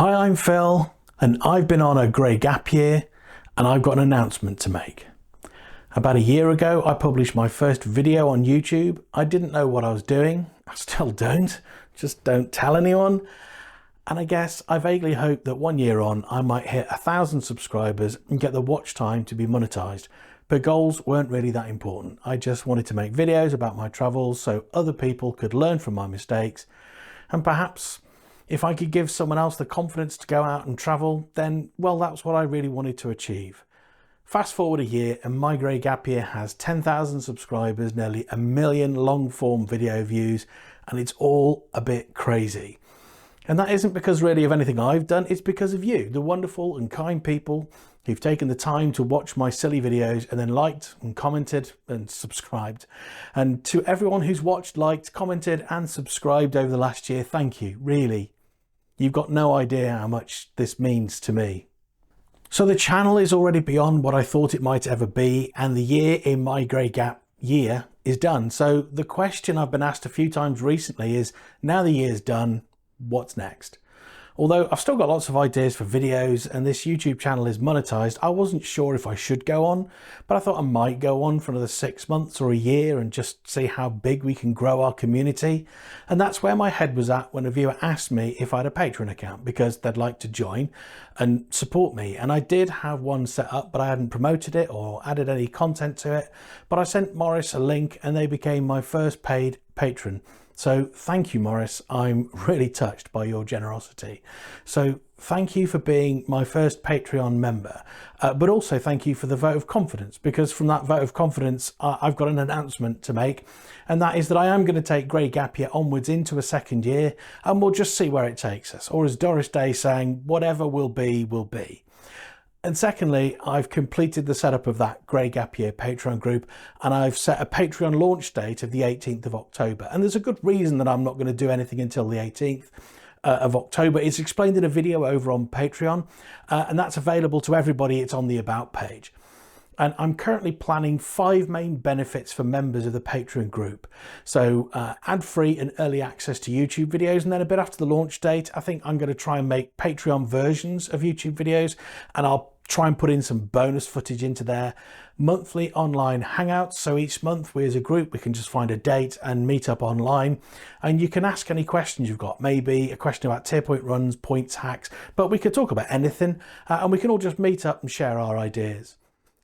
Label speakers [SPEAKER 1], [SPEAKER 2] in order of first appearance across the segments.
[SPEAKER 1] Hi, I'm Phil, and I've been on a grey gap year, and I've got an announcement to make. About a year ago, I published my first video on YouTube. I didn't know what I was doing. I still don't. Just don't tell anyone. And I guess I vaguely hoped that 1 year on, I might hit 1,000 subscribers and get the watch time to be monetized. But goals weren't really that important. I just wanted to make videos about my travels so other people could learn from my mistakes. And perhaps if I could give someone else the confidence to go out and travel, then, well, that's what I really wanted to achieve. Fast forward a year and my grey gap year has 10,000 subscribers, nearly 1 million long form video views, and it's all a bit crazy. And that isn't because really of anything I've done, it's because of you, the wonderful and kind people who've taken the time to watch my silly videos and then liked and commented and subscribed. And to everyone who's watched, liked, commented and subscribed over the last year, thank you, really. You've got no idea how much this means to me. So the channel is already beyond what I thought it might ever be, and the year in my grey gap year is done. So the question I've been asked a few times recently is, now the year's done, what's next? Although I've still got lots of ideas for videos and this YouTube channel is monetized, I wasn't sure if I should go on, but I thought I might go on for another 6 months or a year and just see how big we can grow our community. And that's where my head was at when a viewer asked me if I had a Patreon account because they'd like to join and support me. And I did have one set up, but I hadn't promoted it or added any content to it. But I sent Morris a link and they became my first paid patron. So thank you, Morris. I'm really touched by your generosity. So thank you for being my first Patreon member, but also thank you for the vote of confidence, because from that vote of confidence, I've got an announcement to make, and that is that I am going to take grey gap year onwards into a second year, and we'll just see where it takes us. Or as Doris Day saying, whatever will be, will be. And secondly, I've completed the setup of that grey gap year Patreon group, and I've set a Patreon launch date of the 18th of October. And there's a good reason that I'm not going to do anything until the 18th of October. It's explained in a video over on Patreon, and that's available to everybody. It's on the About page. And I'm currently planning 5 main benefits for members of the Patreon group. So ad-free and early access to YouTube videos. And then a bit after the launch date, I think I'm going to try and make Patreon versions of YouTube videos, and I'll try and put in some bonus footage into there. Monthly online hangouts. So each month we as a group, we can just find a date and meet up online. And you can ask any questions you've got, maybe a question about tier point runs, points hacks, but we could talk about anything and we can all just meet up and share our ideas.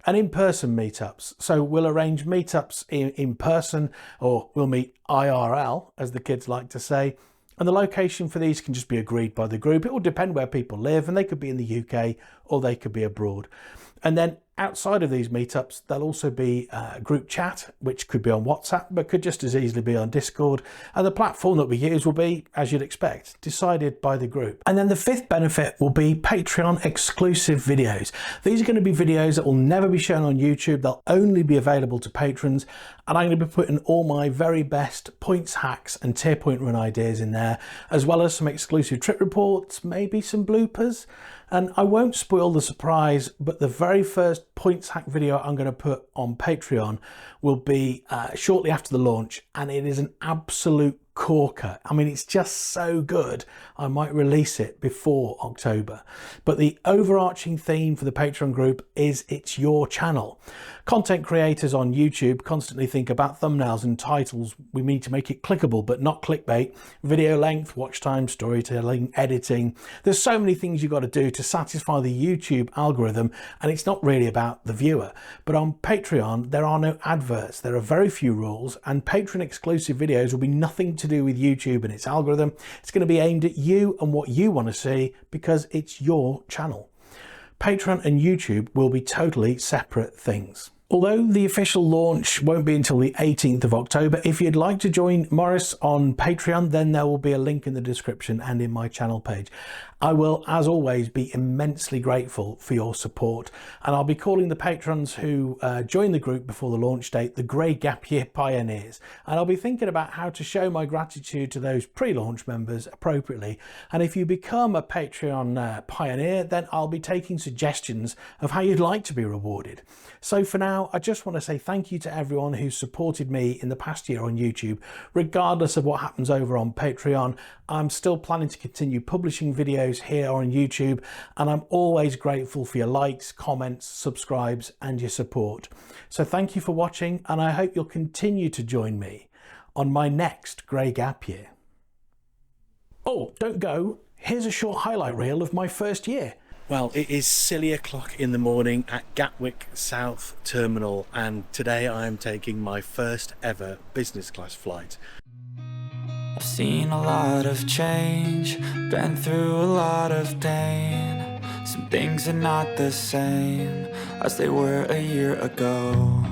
[SPEAKER 1] And in-person meetups. So we'll arrange meetups in person, or we'll meet IRL, as the kids like to say. And the location for these can just be agreed by the group. It will depend where people live, and they could be in the UK or they could be abroad. And then outside of these meetups, there'll also be group chat, which could be on WhatsApp, but could just as easily be on Discord. And the platform that we use will be, as you'd expect, decided by the group. And then the 5th benefit will be Patreon exclusive videos. These are going to be videos that will never be shown on YouTube. They'll only be available to patrons. And I'm going to be putting all my very best points hacks and tier point run ideas in there, as well as some exclusive trip reports, maybe some bloopers. And I won't spoil the surprise, but the very first points hack video I'm going to put on Patreon will be shortly after the launch, and it is an absolute corker. I mean, it's just so good, I might release it before October. But the overarching theme for the Patreon group is it's your channel. Content creators on YouTube constantly think about thumbnails and titles. We need to make it clickable, but not clickbait. Video length, watch time, storytelling, editing. There's so many things you've got to do to satisfy the YouTube algorithm, and it's not really about the viewer. But on Patreon, there are no adverts. There are very few rules, and Patreon exclusive videos will be nothing to do with YouTube and its algorithm. It's going to be aimed at you and what you want to see, because it's your channel. Patreon and YouTube will be totally separate things. Although the official launch won't be until the 18th of October, if you'd like to join Morris on Patreon, then there will be a link in the description and in my channel page. I will, as always, be immensely grateful for your support, and I'll be calling the patrons who join the group before the launch date the Grey Gap Year Pioneers, and I'll be thinking about how to show my gratitude to those pre-launch members appropriately. And if you become a Patreon pioneer, then I'll be taking suggestions of how you'd like to be rewarded. So for now, now, I just want to say thank you to everyone who supported me in the past year on YouTube. Regardless of what happens over on Patreon, I'm still planning to continue publishing videos here on YouTube, and I'm always grateful for your likes, comments, subscribes, and your support. So thank you for watching, and I hope you'll continue to join me on my next grey gap year. Oh, don't go. Here's a short highlight reel of my first year. Well, it is silly o'clock in the morning at Gatwick South Terminal, and today I am taking my first ever business class flight.
[SPEAKER 2] I've seen a lot of change, been through a lot of pain. Some things are not the same as they were a year ago,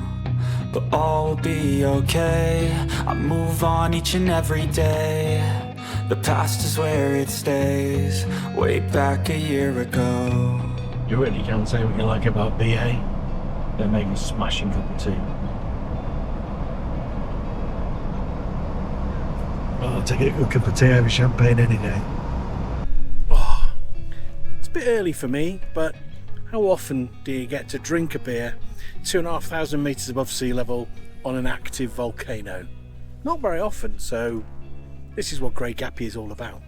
[SPEAKER 2] but all will be okay. I move on each and every day. The past is where it stays, way back a year ago.
[SPEAKER 1] You really can't say what you like about BA. They make a smashing cup of tea. Oh, I'll take a good cup of tea over champagne any day. Oh, it's a bit early for me, but how often do you get to drink a beer 2,500 metres above sea level on an active volcano? Not very often, so this is what Grey Gap Year is all about.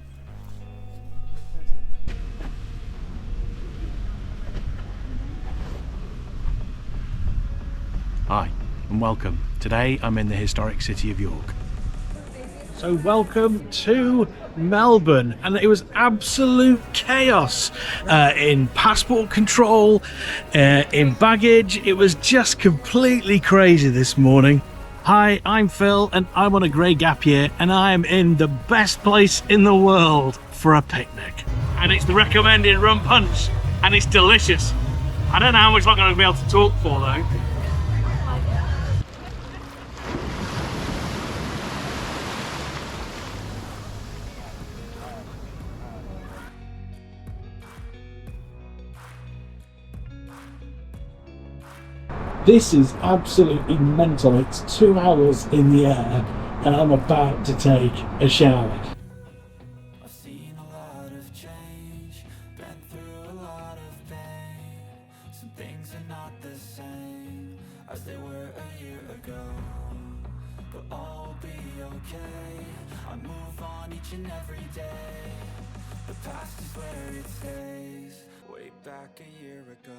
[SPEAKER 1] Hi and welcome. Today I'm in the historic city of York. So welcome to Melbourne, and it was absolute chaos in passport control, in baggage. It was just completely crazy this morning. Hi, I'm Phil and I'm on a Grey Gap Year, and I am in the best place in the world for a picnic. And it's the recommended rum punch, and it's delicious. I don't know how much longer I'm going to be able to talk for though. This is absolutely mental. It's 2 hours in the air and I'm about to take a shower.
[SPEAKER 2] I've seen a lot of change, been through a lot of pain. Some things are not the same as they were a year ago, but all will be okay. I move on each and every day. The past is where it stays, way back a year ago.